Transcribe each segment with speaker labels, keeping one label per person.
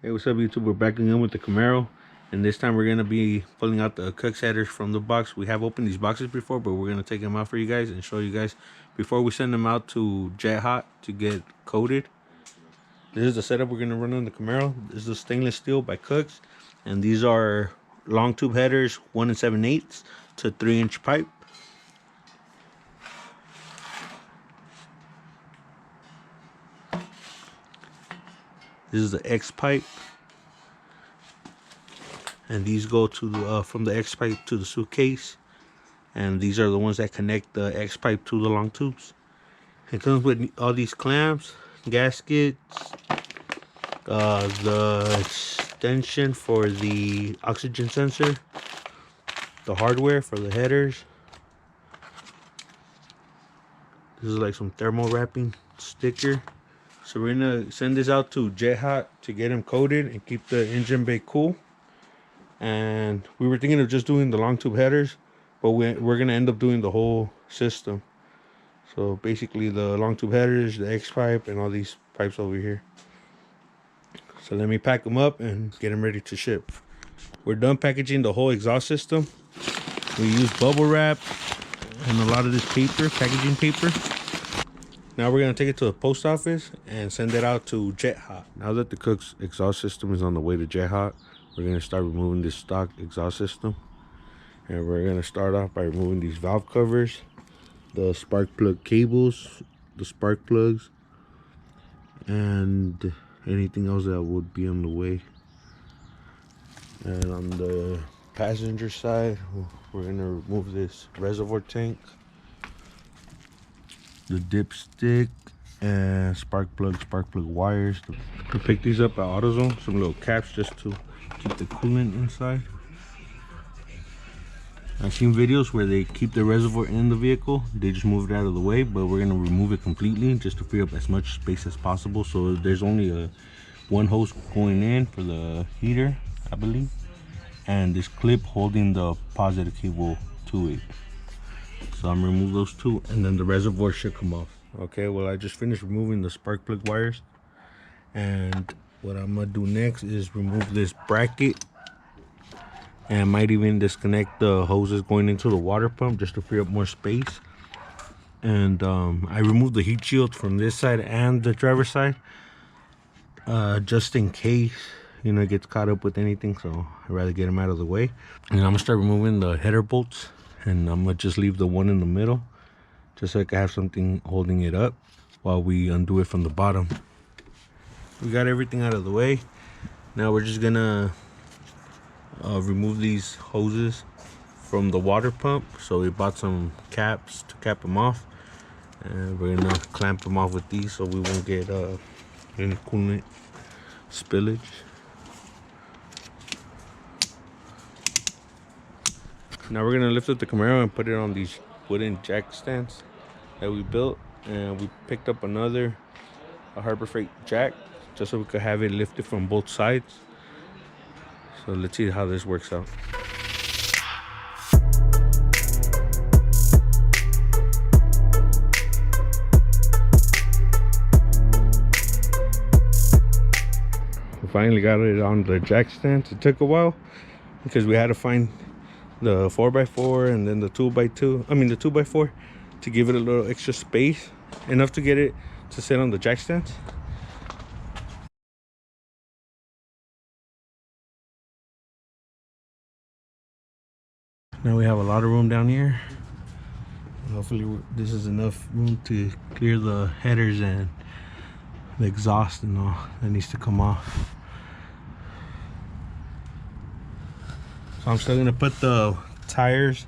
Speaker 1: Hey, what's up YouTube? We're back again with the Camaro, and this time we're going to be pulling out the Kooks headers from the box. We have opened these boxes before, but we're going to take them out for you guys and show you guys before we send them out to Jet Hot to get coated. This is the setup we're going to run on the Camaro. This is the stainless steel by Kooks, and these are long tube headers 1 7/8 to 3-inch pipe. This is the X pipe, and these go to from the X pipe to the suitcase, and these are the ones that connect the X pipe to the long tubes. It comes with all these clamps, gaskets, the extension for the oxygen sensor, the hardware for the headers. This is like some thermal wrapping sticker. So we're gonna send this out to Jet Hot to get them coated and keep the engine bay cool. And we were thinking of just doing the long tube headers, but we're gonna end up doing the whole system. So basically the long tube headers, the X pipe, and all these pipes over here. So let me pack them up and get them ready to ship. We're done packaging the whole exhaust system. We used bubble wrap and a lot of this paper, packaging paper. Now we're gonna take it to the post office and send it out to Jet Hot. Now that the Kooks exhaust system is on the way to Jet Hot, we're gonna start removing this stock exhaust system. And we're gonna start off by removing these valve covers, the spark plug cables, the spark plugs, and anything else that would be on the way. And on the passenger side, we're gonna remove this reservoir tank, the dipstick, and spark plug wires. We pick these up at AutoZone, some little caps just to keep the coolant inside. I've seen videos where they keep the reservoir in the vehicle, they just move it out of the way, but we're gonna remove it completely just to free up as much space as possible. So there's only one hose going in for the heater, I believe, and this clip holding the positive cable to it. So I'm gonna remove those two, and then the reservoir should come off. Okay, well, I just finished removing the spark plug wires, and what I'm gonna do next is remove this bracket, and I might even disconnect the hoses going into the water pump just to free up more space. And I removed the heat shield from this side and the driver's side, just in case, you know, it gets caught up with anything. So I'd rather get them out of the way. And I'm gonna start removing the header bolts, and I'm gonna just leave the one in the middle just so I can have something holding it up while we undo it from the bottom. We got everything out of the way. Now we're just gonna remove these hoses from the water pump. So we bought some caps to cap them off, and we're gonna clamp them off with these so we won't get any coolant spillage. Now we're gonna lift up the Camaro and put it on these wooden jack stands that we built, and we picked up another Harbor Freight jack just so we could have it lifted from both sides. So let's see how this works out. We finally got it on the jack stands. It took a while because we had to find the 4x4 and then the 2x2, I mean the 2x4, to give it a little extra space, enough to get it to sit on the jack stands. Now we have a lot of room down here. Hopefully this is enough room to clear the headers and the exhaust and all that needs to come off. So I'm still gonna put the tires,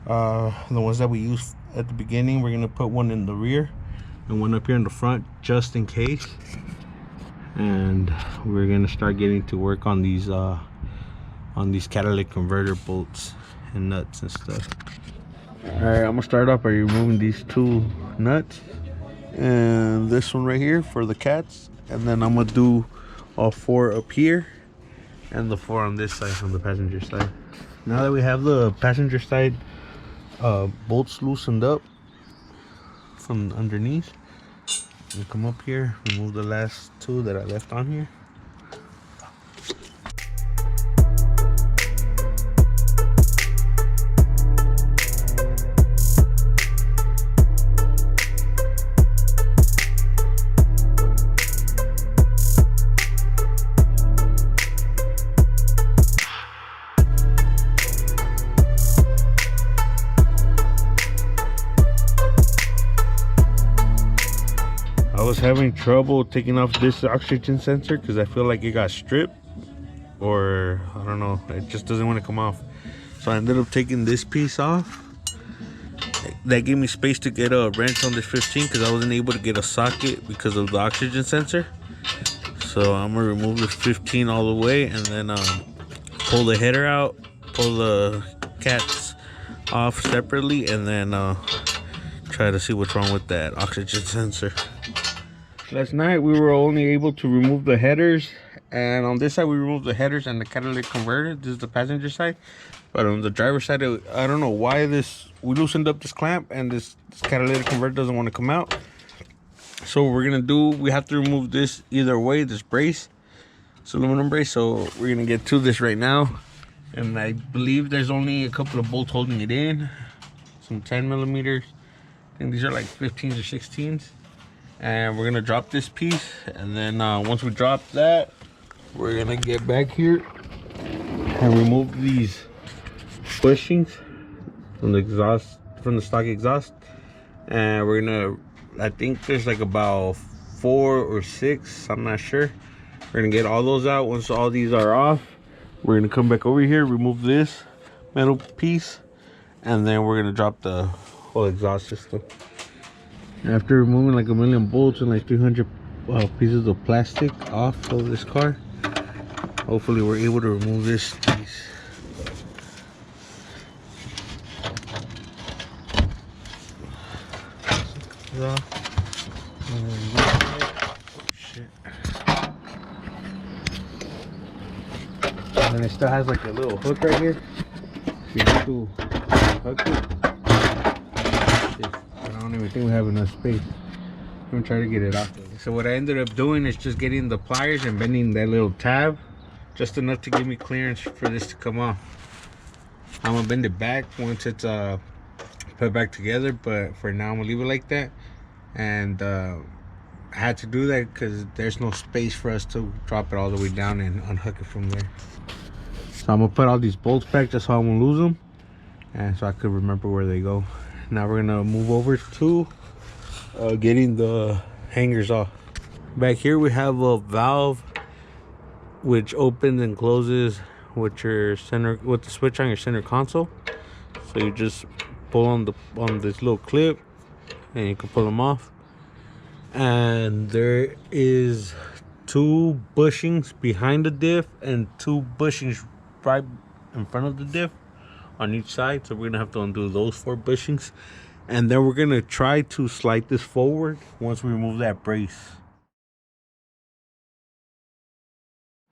Speaker 1: the ones that we used at the beginning. We're gonna put one in the rear and one up here in the front just in case. And we're gonna start getting to work on these catalytic converter bolts and nuts and stuff. All right, I'm gonna start off by removing these two nuts and this one right here for the cats, and then I'm gonna do all 4 up here and the 4 on this side, on the passenger side. Now that we have the passenger side bolts loosened up from underneath, we come up here, remove the last 2 that I left on here. having trouble taking off this oxygen sensor because I feel like it got stripped, or I don't know, it just doesn't want to come off. So I ended up taking this piece off. That gave me space to get a wrench on this 15 because I wasn't able to get a socket because of the oxygen sensor. So I'm gonna remove this 15 all the way and then pull the header out, pull the cats off separately, and then try to see what's wrong with that oxygen sensor. Last night we were only able to remove the headers, and on this side we removed the headers and the catalytic converter. This is the passenger side, but on the driver's side, I don't know why we loosened up this clamp and this catalytic converter doesn't want to come out. So what we're gonna do, we have to remove this either way, this brace, it's aluminum brace. So we're gonna get to this right now, and I believe there's only a couple of bolts holding it in, some 10 millimeters. I think these are like 15s or 16s, and we're gonna drop this piece, and then once we drop that, we're gonna get back here and remove these bushings from the exhaust, from the stock exhaust, and we're gonna, I think there's like about 4 or 6, I'm not sure. We're gonna get all those out. Once all these are off, we're gonna come back over here, remove this metal piece, and then we're gonna drop the whole exhaust system. After removing like 1,000,000 bolts and like 300 pieces of plastic off of this car, hopefully we're able to remove this piece. And it still has like a little hook right here. You have to hook it. I don't even think we have enough space. I'm gonna try to get it off. So what I ended up doing is just getting the pliers and bending that little tab, just enough to give me clearance for this to come off. I'm gonna bend it back once it's put back together, but for now I'm gonna leave it like that. And I had to do that because there's no space for us to drop it all the way down and unhook it from there. So I'm gonna put all these bolts back just so I won't lose them, and so I could remember where they go. Now we're gonna move over to getting the hangers off. Back here we have a valve which opens and closes with your center, with the switch on your center console. So you just pull on this little clip and you can pull them off. And there is 2 bushings behind the diff and 2 bushings right in front of the diff on each side. So we're gonna have to undo those 4 bushings, and then we're gonna try to slide this forward once we remove that brace.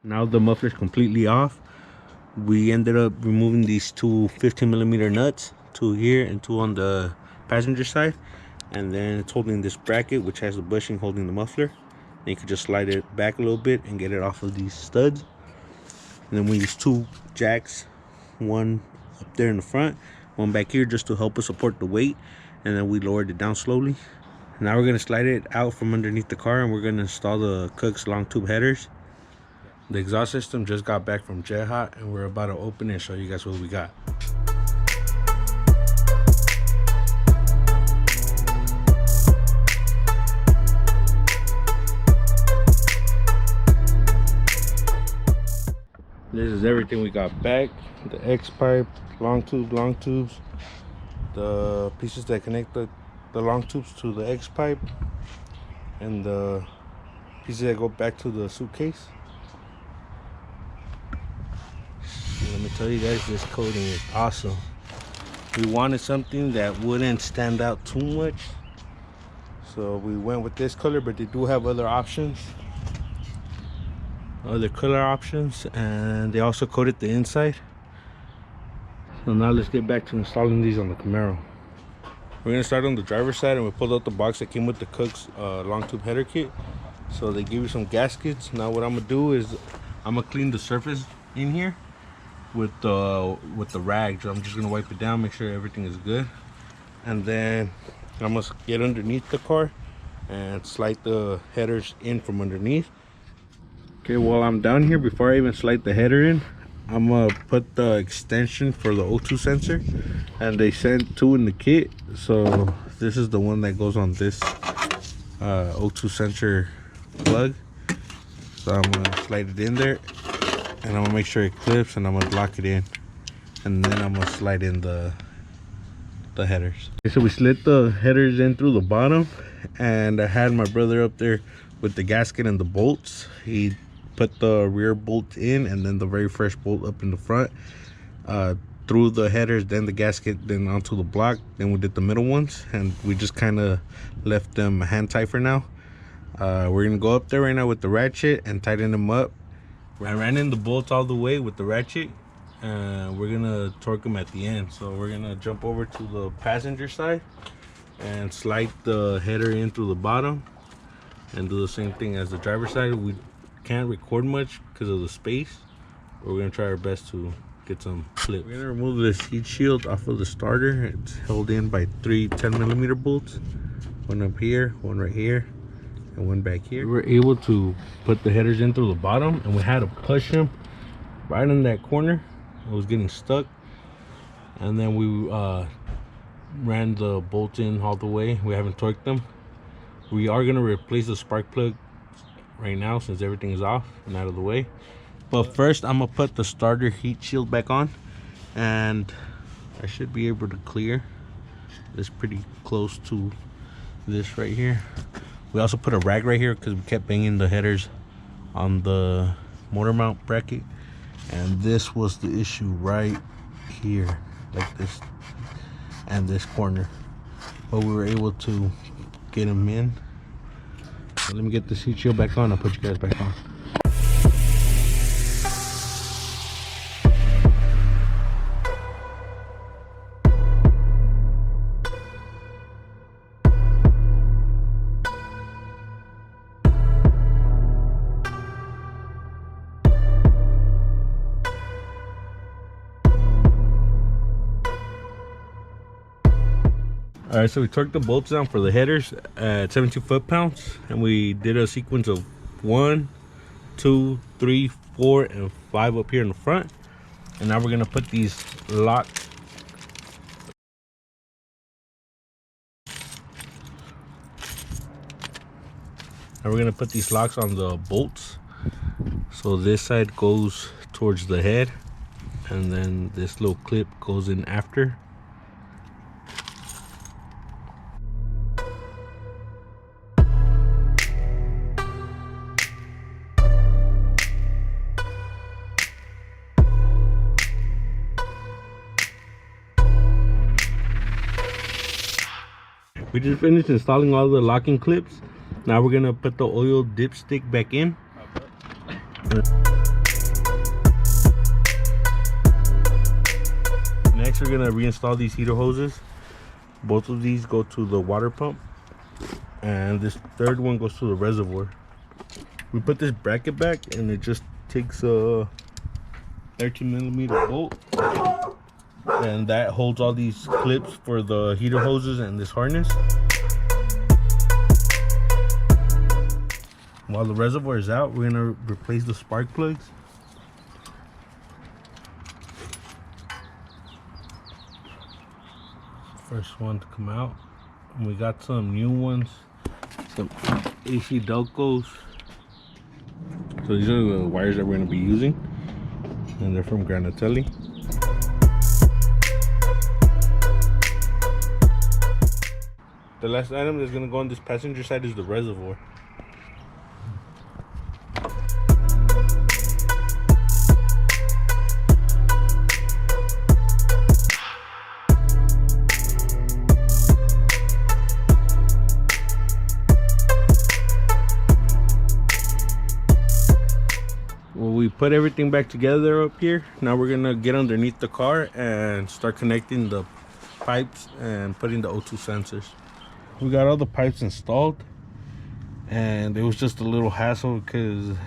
Speaker 1: Now the muffler's completely off. We ended up removing these 2 15mm nuts, 2 here and 2 on the passenger side, and then it's holding this bracket which has the bushing holding the muffler. And you can just slide it back a little bit and get it off of these studs. And then we use 2 jacks, one up there in the front, one back here, just to help us support the weight, and then we lowered it down slowly. Now we're gonna slide it out from underneath the car, and we're gonna install the Kooks long tube headers. The exhaust system just got back from jet hot, and we're about to open it and show you guys what we got. This is everything we got back: the X pipe, long tubes, the pieces that connect the long tubes to the X pipe, and the pieces that go back to the suitcase. Let me tell you guys, this coating is awesome. We wanted something that wouldn't stand out too much, so we went with this color, but they do have other options, other color options, and they also coated the inside. So now let's get back to installing these on the Camaro. We're gonna start on the driver's side, and we pulled out the box that came with the Kooks long tube header kit. So they give you some gaskets. Now what I'm gonna do is I'm gonna clean the surface in here with the rag. I'm just gonna wipe it down, make sure everything is good, and then I'm gonna get underneath the car and slide the headers in from underneath. Okay, while I'm down here, before I even slide the header in, I'm gonna put the extension for the O2 sensor, and they sent 2 in the kit. So this is the one that goes on this O2 sensor plug. So I'm gonna slide it in there, and I'm gonna make sure it clips, and I'm gonna lock it in, and then I'm gonna slide in the headers. Okay, so we slid the headers in through the bottom, and I had my brother up there with the gasket and the bolts. He put the rear bolt in, and then the very fresh bolt up in the front, through the headers, then the gasket, then onto the block. Then we did the middle ones, and we just kind of left them hand tight for now. We're gonna go up there right now with the ratchet and tighten them up. I ran in the bolts all the way with the ratchet, and we're gonna torque them at the end. So we're gonna jump over to the passenger side and slide the header in through the bottom, and do the same thing as the driver's side. We can't record much because of the space, but we're gonna try our best to get some clips. We're gonna remove this heat shield off of the starter. It's held in by 3 10mm bolts, one up here, one right here, and one back here. We were able to put the headers in through the bottom, and we had to push them right in that corner. It was getting stuck, and then we ran the bolts in all the way. We haven't torqued them. We are gonna replace the spark plug right now since everything is off and out of the way. But first, I'm gonna put the starter heat shield back on, and I should be able to clear this pretty close to this right here. We also put a rag right here because we kept banging the headers on the motor mount bracket, and this was the issue right here, like this and this corner. But we were able to get them in. So let me get the heat shield back on. I'll put you guys back on. All right, so we torqued the bolts down for the headers at 17 foot-pounds, and we did a sequence of 1, 2, 3, 4, and 5 up here in the front. And now we're gonna put these locks. And we're gonna put these locks on the bolts. So this side goes towards the head, and then this little clip goes in after. We just finished installing all the locking clips. Now we're gonna put the oil dipstick back in. Next, we're gonna reinstall these heater hoses. Both of these go to the water pump, and this third one goes to the reservoir. We put this bracket back, and it just takes a 13mm bolt, and that holds all these clips for the heater hoses and this harness. While the reservoir is out, we're gonna replace the spark plugs. First one to come out, and we got some new ones, some AC Delcos. So these are the wires that we're gonna be using, and they're from Granatelli. The last item that's gonna go on this passenger side is the reservoir. Well, we put everything back together up here. Now we're gonna get underneath the car and start connecting the pipes and putting the O2 sensors. We got all the pipes installed, and it was just a little hassle because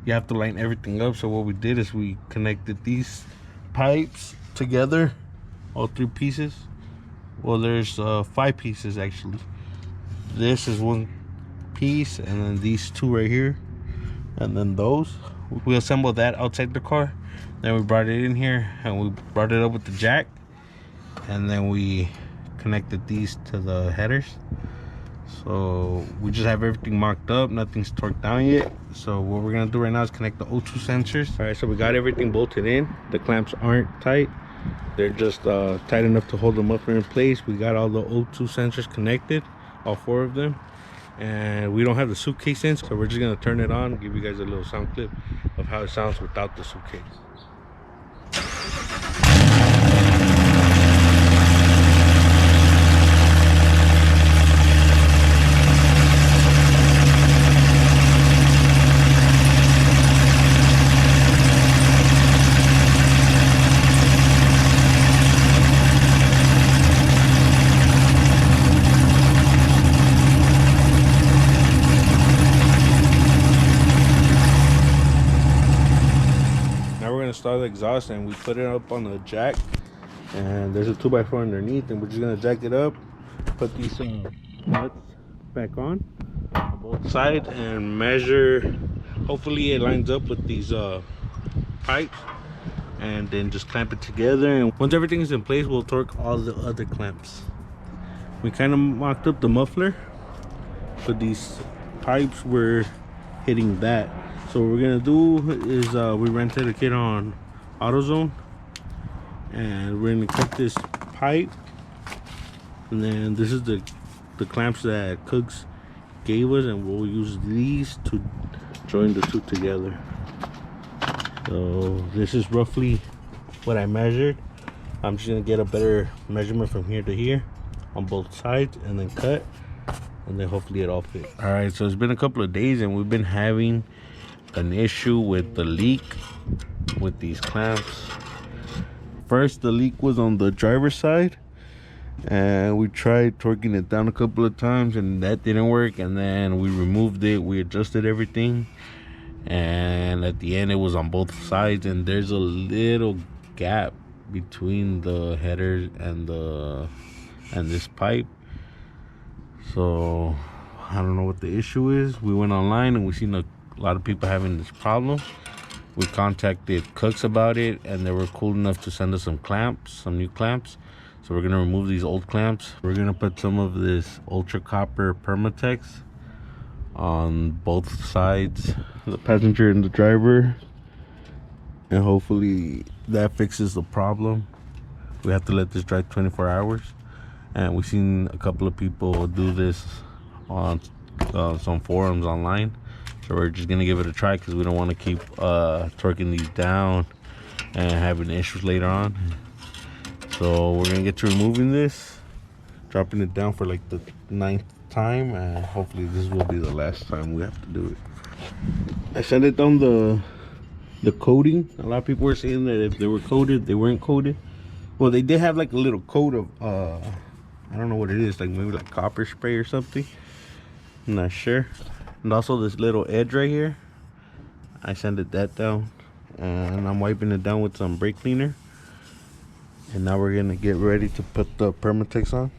Speaker 1: you have to line everything up. So what we did is we connected these pipes together, all 3 pieces. Well, there's 5 pieces actually. This is 1 piece, and then these 2 right here, and then those. We assembled that outside the car, then we brought it in here, and we brought it up with the jack, and then we connected these to the headers. So we just have everything mocked up, nothing's torqued down yet. So what we're gonna do right now is connect the O2 sensors. All right, so we got everything bolted in. The clamps aren't tight, they're just tight enough to hold the muffler in place. We got all the O2 sensors connected, all 4 of them, and we don't have the suitcase in, so we're just gonna turn it on, give you guys a little sound clip of how it sounds without the suitcase. Start the exhaust, and we put it up on the jack, and there's a 2x4 underneath, and we're just gonna jack it up, put these nuts back on both sides, and measure. Hopefully it lines up with these pipes, and then just clamp it together. And once everything is in place, we'll torque all the other clamps. We kind of mocked up the muffler, but these pipes were hitting that. So what we're gonna do is we rented a kit on AutoZone, and we're gonna cut this pipe, and then this is the clamps that Kooks gave us, and we'll use these to join the two together. So this is roughly what I measured. I'm just gonna get a better measurement from here to here on both sides, and then cut, and then hopefully it all fits. All right, so it's been a couple of days, and we've been having an issue with the leak with these clamps. First, the leak was on the driver's side, and we tried torquing it down a couple of times, and that didn't work. And then we removed it, we adjusted everything, and at the end it was on both sides, and there's a little gap between the headers and this pipe. So I don't know what the issue is. We went online and we seen a lot of people having this problem. We contacted Kooks about it, and they were cool enough to send us some clamps, some new clamps. So we're gonna remove these old clamps. We're gonna put some of this ultra copper Permatex on both sides, the passenger and the driver, and hopefully that fixes the problem. We have to let this dry 24 hours, and we've seen a couple of people do this on some forums online. So we're just gonna give it a try, because we don't want to keep torquing these down and having issues later on. So we're gonna get to removing this, dropping it down for like the 9th time, and hopefully this will be the last time we have to do it. I sent it down the coating. A lot of people were saying that if they were coated, they weren't coated. Well, they did have like a little coat of I don't know what it is, like maybe like copper spray or something, I'm not sure. And also this little edge right here, I sanded that down, and I'm wiping it down with some brake cleaner. And now we're gonna get ready to put the Permatex on.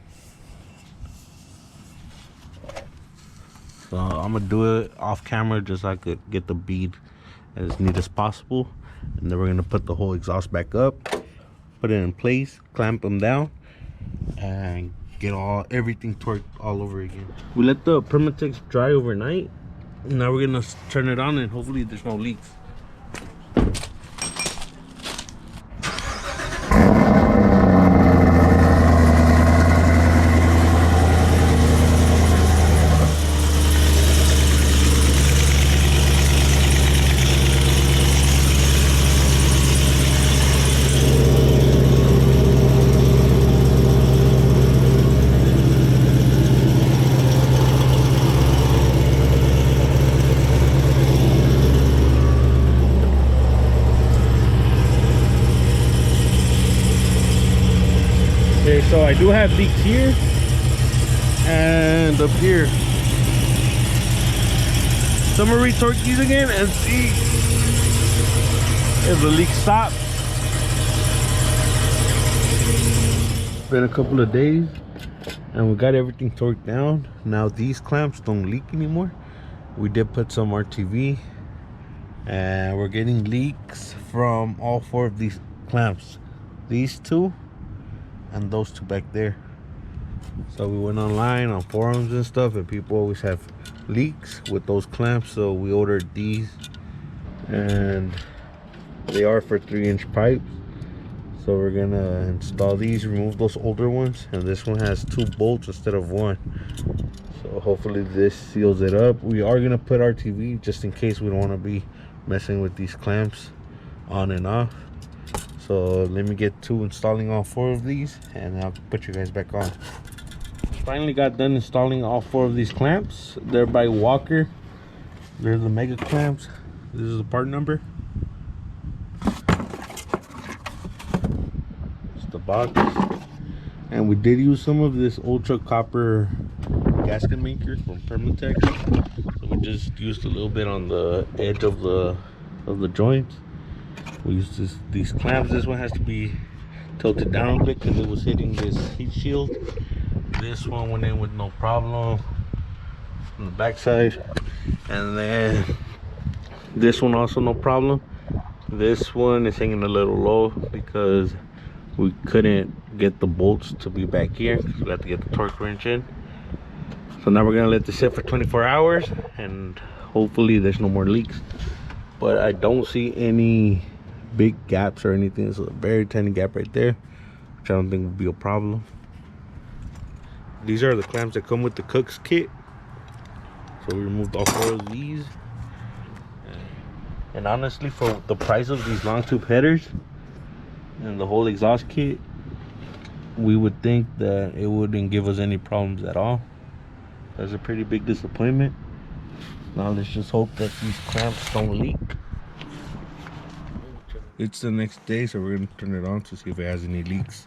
Speaker 1: So I'm gonna do it off camera just so I could get the bead as neat as possible. And then we're gonna put the whole exhaust back up, put it in place, clamp them down, and get everything torqued all over again. We let the Permatex dry overnight. Now we're gonna turn it on, and hopefully there's no leaks. Okay, so I do have leaks here and up here. So I'm gonna retorque these again and see if the leak stops. Been a couple of days and we got everything torqued down. Now these clamps don't leak anymore. We did put some RTV, and we're getting leaks from all 4 of these clamps. These 2 and those 2 back there. So we went online on forums and stuff, and people always have leaks with those clamps, so we ordered these, and they are for 3-inch pipes. So we're gonna install these, remove those older ones, and this one has 2 bolts instead of 1. So hopefully this seals it up. We are gonna put our TV just in case we don't want to be messing with these clamps on and off. So let me get to installing all 4 of these, and I'll put you guys back on. Finally got done installing all 4 of these clamps. They're by Walker. They're the mega clamps. This is the part number. It's the box. And we did use some of this ultra copper gasket maker from Permatex. So we just used a little bit on the edge of the joint. We used these clamps. This one has to be tilted down a bit because it was hitting this heat shield. This one went in with no problem on the back side, and then this one also no problem. This one is hanging a little low because we couldn't get the bolts to be back here, so we have to get the torque wrench in. So now we're gonna let this sit for 24 hours, and hopefully there's no more leaks. But I don't see any big gaps or anything. There's a very tiny gap right there, which I don't think would be a problem. These are the clamps that come with the Kooks kit. So we removed all 4 of these. And honestly, for the price of these long tube headers and the whole exhaust kit, we would think that it wouldn't give us any problems at all. That's a pretty big disappointment. Now let's just hope that these clamps don't leak. It's the next day, so we're gonna turn it on to see if it has any leaks.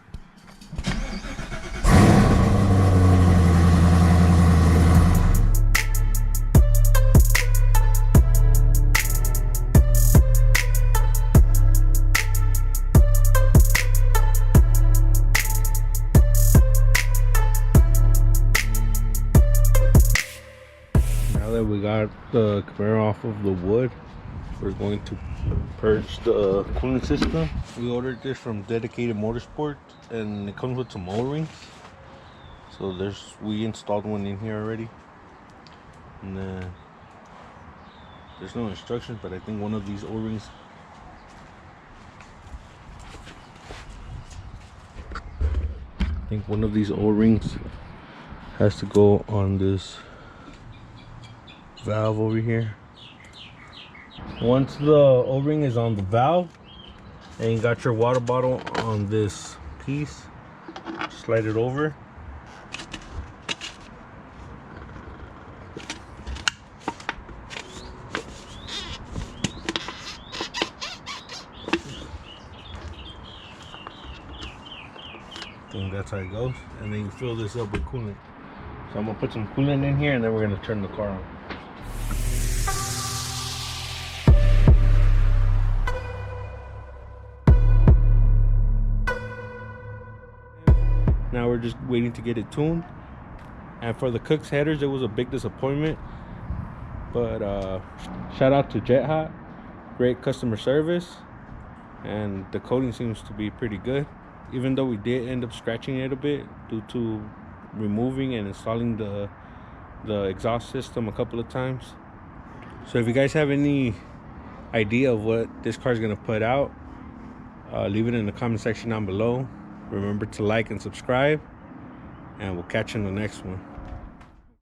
Speaker 1: Now that we got the Camaro off of the wood, we're going to purge the cooling system. We ordered this from Dedicated Motorsport, and it comes with some O-rings. So we installed one in here already, and there's no instructions, but I think one of these O-rings has to go on this valve over here. Once the O-ring is on the valve and you got your water bottle on this piece, slide it over. I think that's how it goes, and then you fill this up with coolant. So I'm gonna put some coolant in here, and then we're gonna turn the car on. Now we're just waiting to get it tuned. And for the Kooks headers, it was a big disappointment, but shout out to Jet Hot, great customer service, and the coating seems to be pretty good, even though we did end up scratching it a bit due to removing and installing the exhaust system a couple of times. So if you guys have any idea of what this car is going to put out, leave it in the comment section down below. Remember to like and subscribe, and we'll catch you in the next one.